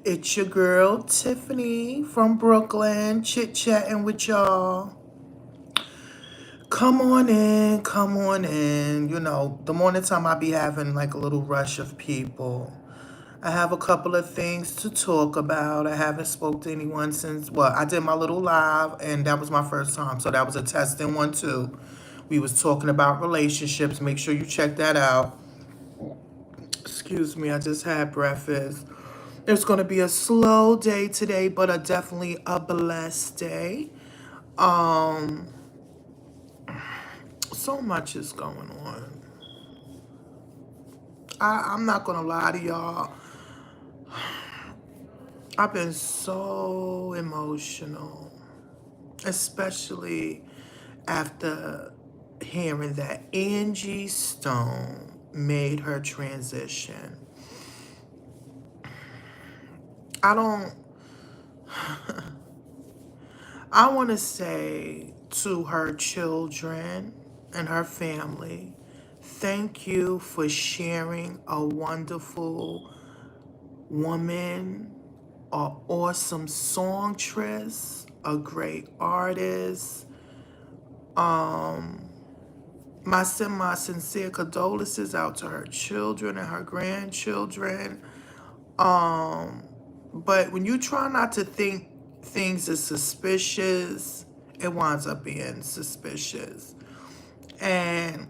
It's your girl Tiffany from Brooklyn, chit-chatting with y'all. Come on in, come on in. You know, the morning time I be having like a little rush of people. I have a couple of things to talk about. I haven't spoke to anyone since, well, I did my little live and that was my first time. So that was a testing one too. We was talking about relationships. Make sure you check that out. Excuse me, I just had breakfast. It's going to be a slow day today, but definitely a blessed day. Um, so much is going on. I'm not going to lie to y'all. I've been so emotional, especially after hearing that Angie Stone made her transition. I don't, I want to say to her children and her family, thank you for sharing a wonderful woman, an awesome songstress, a great artist. I send my sincere condolences out to her children and her grandchildren. But when you try not to think things are suspicious, it winds up being suspicious. And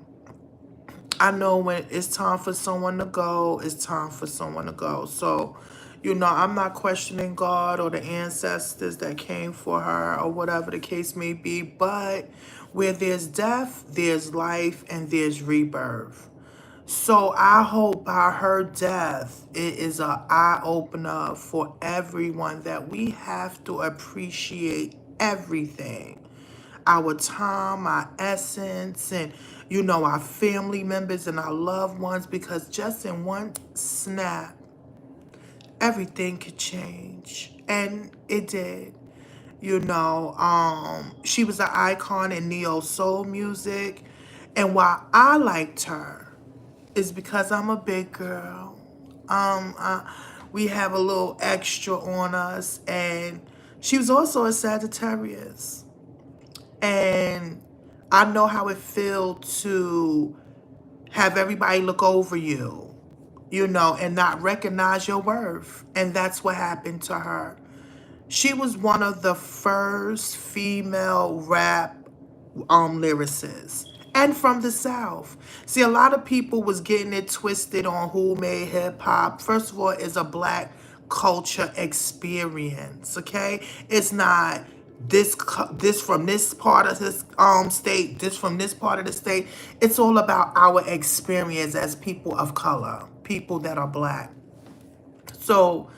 I know when it's time for someone to go, it's time for someone to go. So, I'm not questioning God or the ancestors that came for her or whatever the case may be. But where there's death, there's life and there's rebirth. So I hope by her death, it is an eye-opener for everyone that we have to appreciate everything. Our time, our essence, and, our family members and our loved ones, because just in one snap, everything could change. And it did. She was an icon in neo soul music. And why I liked her is because I'm a big girl. We have a little extra on us, and she was also a Sagittarius. And I know how it feels to have everybody look over you, and not recognize your worth. And that's what happened to her. She was one of the first female rap lyricists, and from the South. See, a lot of people was getting it twisted on who made hip hop. First of all, it's a black culture experience. Okay, it's not this from this part of this state, this from this part of the state. It's all about our experience as people of color, people that are black. So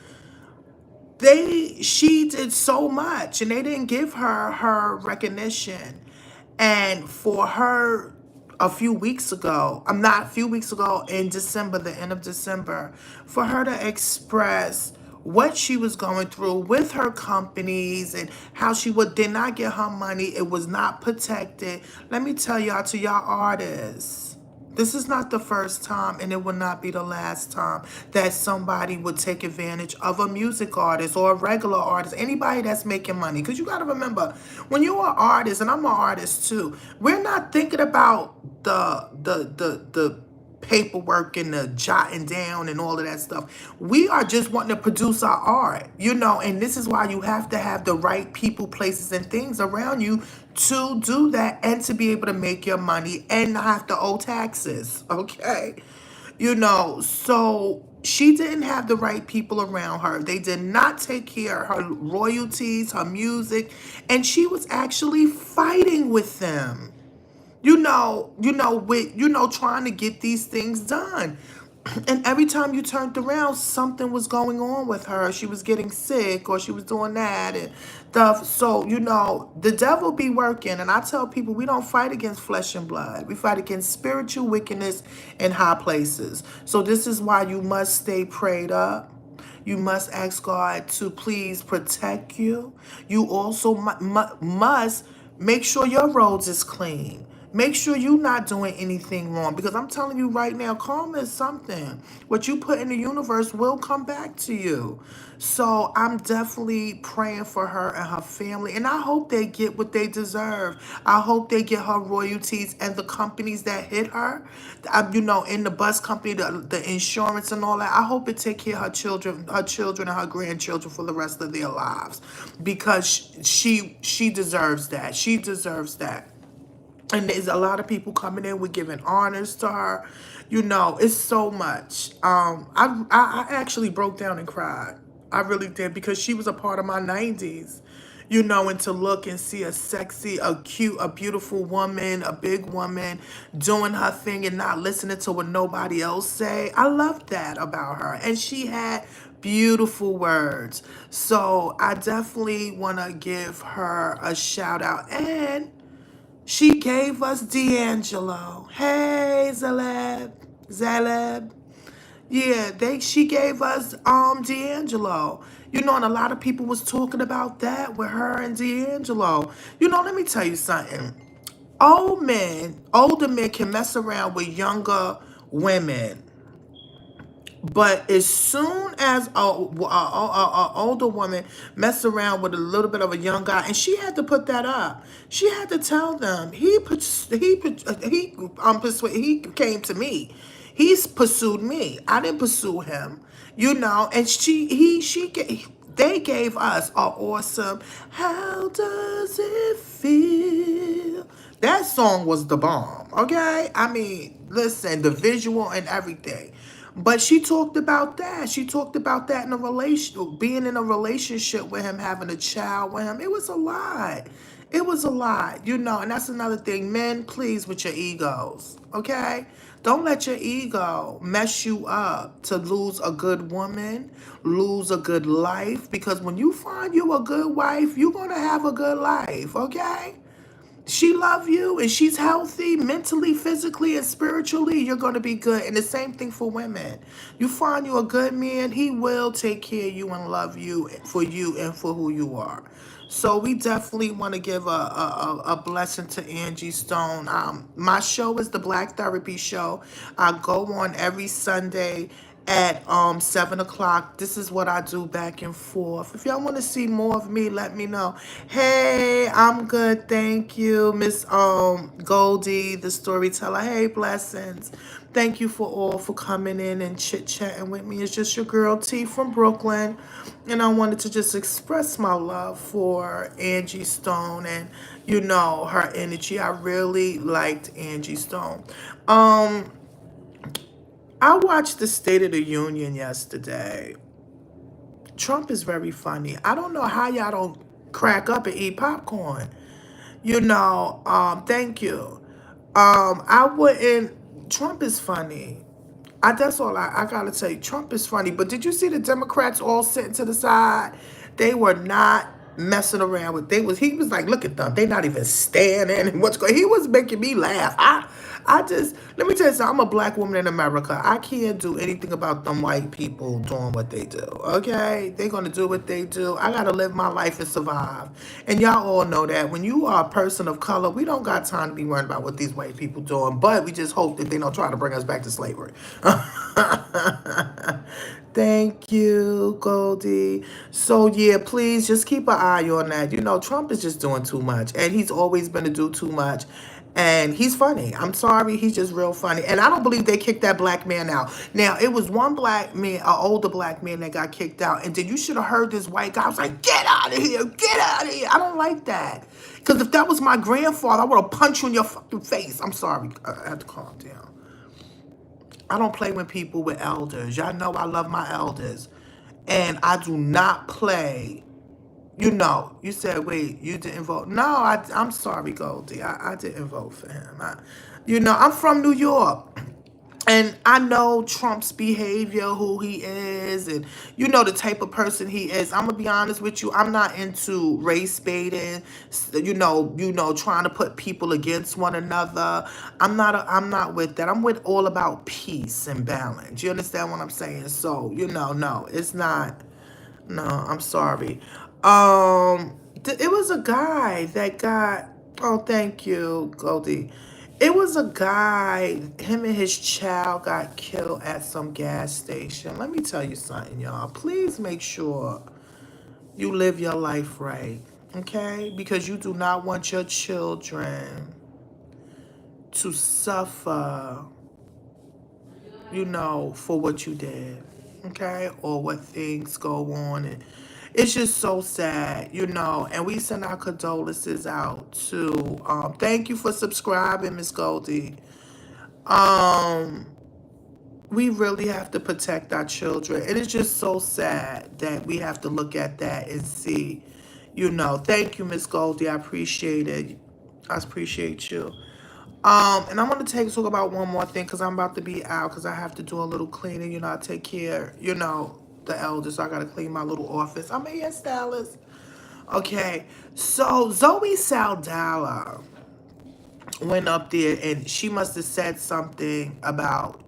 she did so much and they didn't give her recognition. And for her, a few weeks ago, I'm not a few weeks ago, in December, the end of December, for her to express what she was going through with her companies and how did not get her money, it was not protected. Let me tell y'all, to y'all artists, this is not the first time, and it will not be the last time that somebody would take advantage of a music artist or a regular artist, anybody that's making money. Because you got to remember, when you're an artist, and I'm an artist too, we're not thinking about the paperwork and the jotting down and all of that stuff. We are just wanting to produce our art, and this is why you have to have the right people, places, and things around you to do that and to be able to make your money and not have to owe taxes, okay? So she didn't have the right people around her. They did not take care of her royalties, her music, and she was actually fighting with them. Trying to get these things done. And every time you turned around, something was going on with her. She was getting sick or she was doing that and stuff. So, the devil be working. And I tell people, we don't fight against flesh and blood. We fight against spiritual wickedness in high places. So this is why you must stay prayed up. You must ask God to please protect you. You also must make sure your roads is clean. Make sure you're not doing anything wrong, because I'm telling you right now, karma is something. What you put in the universe will come back to you. So I'm definitely praying for her and her family, and I hope they get what they deserve. I hope they get her royalties, and the companies that hit her, in the bus company, the insurance and all that. I hope it take care of her children and her grandchildren for the rest of their lives, because she deserves that. She deserves that. And there's a lot of people coming in with giving honors to her. It's so much. I actually broke down and cried. I really did, because she was a part of my 90s. And to look and see a sexy, a cute, a beautiful woman, a big woman doing her thing and not listening to what nobody else say. I love that about her. And she had beautiful words. So I definitely want to give her a shout out. And she gave us D'Angelo. Hey, Zaleb. Yeah, she gave us D'Angelo. And a lot of people was talking about that with her and D'Angelo. Let me tell you something. Older men can mess around with younger women. But as soon as a older woman mess around with a little bit of a young guy, and she had to put that up, she had to tell them he came to me, he's pursued me. I didn't pursue him, And they gave us a awesome "How Does It Feel." That song was the bomb. Okay, I mean, listen, the visual and everything. But she talked about that. She talked about that in a relation, being in a relationship with him, having a child with him. It was a lot. It was a lot, and that's another thing. Men, please, with your egos, okay? Don't let your ego mess you up to lose a good woman, lose a good life, because when you find you a good wife, you're going to have a good life, okay? She love you and she's healthy mentally, physically, and spiritually, you're going to be good. And the same thing for women. You find you a good man, he will take care of you and love you and for who you are. So we definitely want to give a blessing to Angie Stone. My show is the Black Therapy Show. I go on every Sunday at 7 o'clock. This is what I do back and forth. If y'all want to see more of me, let me know. Hey, I'm good, thank you, Miss Goldie, the storyteller. Hey, blessings. Thank you for coming in and chit-chatting with me. It's just your girl T from Brooklyn, and I wanted to just express my love for Angie Stone and her energy. I really liked Angie Stone. I watched the State of the Union yesterday. Trump is very funny. I don't know how y'all don't crack up and eat popcorn. Thank you. I wouldn't. Trump is funny. That's all I gotta tell you. Trump is funny. But did you see the Democrats all sitting to the side? They were not messing around with. He was like, look at them. They not even standing. And what's going? He was making me laugh. I just let me tell you something. I'm a black woman in America. I can't do anything about them white people doing what they do. Okay, they're gonna do what they do. I gotta live my life and survive. And y'all all know that when you are a person of color, we don't got time to be worried about what these white people doing. But we just hope that they don't try to bring us back to slavery. Thank you, Goldie. So yeah, please just keep an eye on that. Trump is just doing too much, and he's always been to do too much. And he's funny. I'm sorry, he's just real funny. And I don't believe they kicked that black man out. Now, it was one black man, an older black man that got kicked out. And then you should have heard this white guy. I was like, get out of here, get out of here. I don't like that. Because if that was my grandfather, I would have punched you in your fucking face. I'm sorry, I have to calm down. I don't play with people with elders. Y'all know I love my elders. And I do not play. You said, wait, you didn't vote. No, I'm sorry, Goldie. I didn't vote for him. I'm from New York. And I know Trump's behavior, who he is, and the type of person he is. I'm gonna be honest with you. I'm not into race baiting. Trying to put people against one another. I'm not with that. I'm with all about peace and balance. You understand what I'm saying? So no, it's not. No, I'm sorry. It was a guy that got. Oh, thank you, Goldie. It was a guy, him and his child got killed at some gas station. Let me tell you something, y'all. Please make sure you live your life right, okay? Because you do not want your children to suffer, for what you did, okay? Or what things go on. And it's just so sad. And we send our condolences out to, thank you for subscribing, Miss Goldie. Um, we really have to protect our children. It is just so sad that we have to look at that and see. Thank you, Miss Goldie. I appreciate it. I appreciate you. And I want to talk about one more thing because I'm about to be out because I have to do a little cleaning. I take care, the elders. So I got to clean my little office. I'm a hairstylist. Okay. So Zoe Saldana went up there and she must have said something about.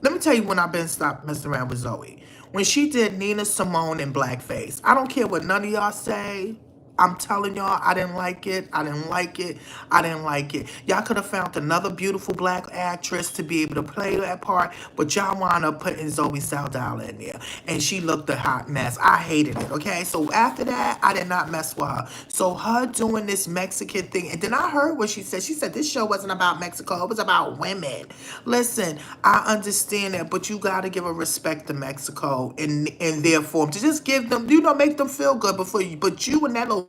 Let me tell you when I've been stopped messing around with Zoe. When she did Nina Simone in blackface. I don't care what none of y'all say. I'm telling y'all, I didn't like it. I didn't like it. I didn't like it. Y'all could have found another beautiful black actress to be able to play that part, but y'all wound up putting Zoe Saldana in there. And she looked a hot mess. I hated it, okay? So after that, I did not mess with her. So her doing this Mexican thing, and then I heard what she said. She said this show wasn't about Mexico. It was about women. Listen, I understand that, but you got to give a respect to Mexico in their form. To just give them, make them feel good before you, but you and that little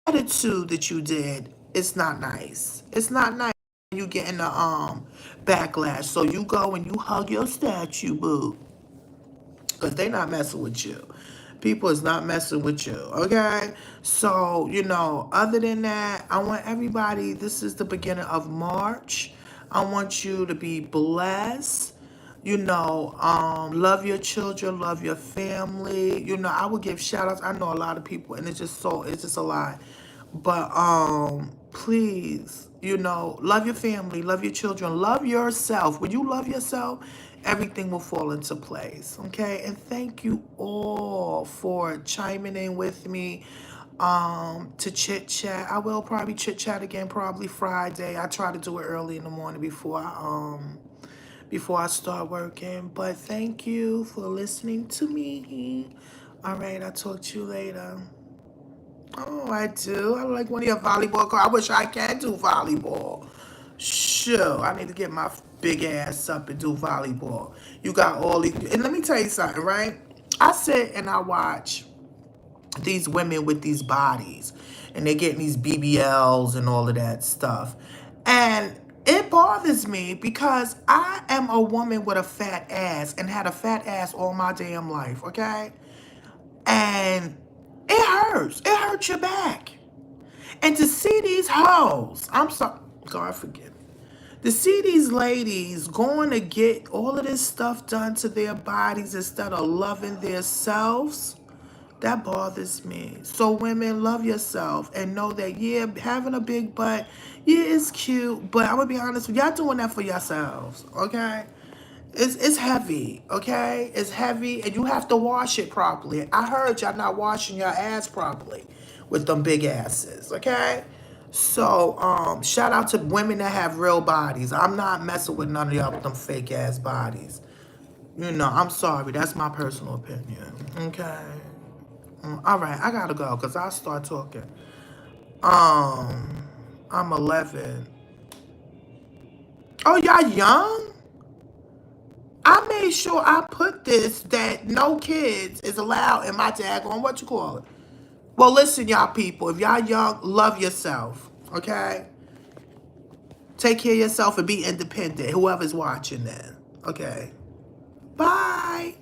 attitude that you did, it's not nice. It's not nice. You getting the backlash. So you go and you hug your statue, boo. Because they not messing with you. People is not messing with you, okay? So, other than that, I want everybody, this is the beginning of March. I want you to be blessed. Love your children, love your family. I would give shout outs. I know a lot of people, and it's just a lot. But please, love your family, love your children, love yourself. When you love yourself, everything will fall into place. Okay? And thank you all for chiming in with me to chit chat. I will probably chit chat again probably Friday. I try to do it early in the morning before I start working. But thank you for listening to me. All right, I'll talk to you later. Oh, I do. I like one of your volleyball cards. I wish I can do volleyball. Sure, I need to get my big ass up and do volleyball. You got all these. And let me tell you something, right? I sit and I watch these women with these bodies, and they're getting these BBLs and all of that stuff. And it bothers me because I am a woman with a fat ass and had a fat ass all my damn life, okay? And it hurts. It hurts your back. And to see these hoes, I'm sorry, God forgive me. To see these ladies going to get all of this stuff done to their bodies instead of loving themselves, that bothers me. So women, love yourself and know that, yeah, having a big butt, yeah, it's cute, but I'm going to be honest with y'all doing that for yourselves, okay? It's heavy, okay? It's heavy, and you have to wash it properly. I heard y'all not washing your ass properly with them big asses, okay? So, shout out to women that have real bodies. I'm not messing with none of y'all with them fake ass bodies. I'm sorry. That's my personal opinion, okay? All right, I gotta go because I'll start talking. I'm 11. Oh, y'all young? I made sure I put this that no kids is allowed in my daggone, what you call it. Well, listen, y'all people. If y'all young, love yourself, okay? Take care of yourself and be independent, whoever's watching that, okay? Bye.